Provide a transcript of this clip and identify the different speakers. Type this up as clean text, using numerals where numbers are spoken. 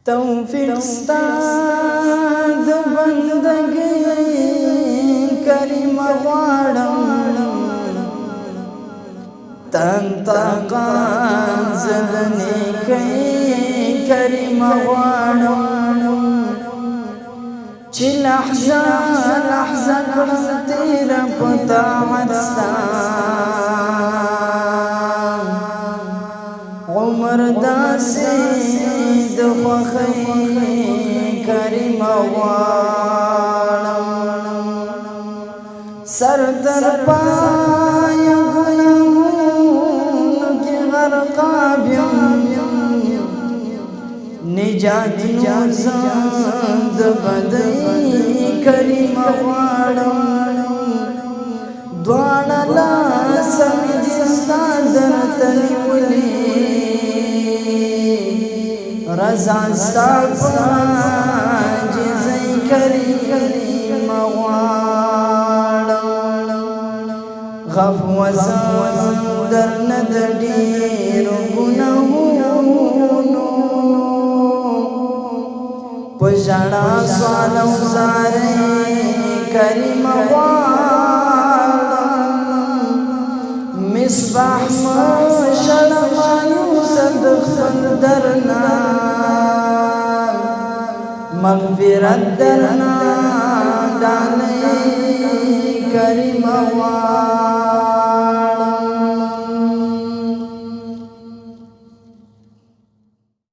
Speaker 1: توفیق ستا د بندګۍ کریم غواړم تنتقان زدنی کئی کریم غواړم چې لحظه لحظه کړم تیر په طاعت ستا عمر داسې د خوښۍ کریم غواړم سر تر پایه ګناهونو کې غرقاب یم نجات یوزم د بدۍ کریم غواړم دواړه لاسه مې دې ستا درته نیولي رضا ستا په عاجزۍ کریم غواړم غفو زم درنه د ډېرو ګناهونو په ژړا سوال او زارۍ کریم غواړم مصباح مشړه مایوسه د خپل درنه مغفرت درنا ډالۍ کریم غواړم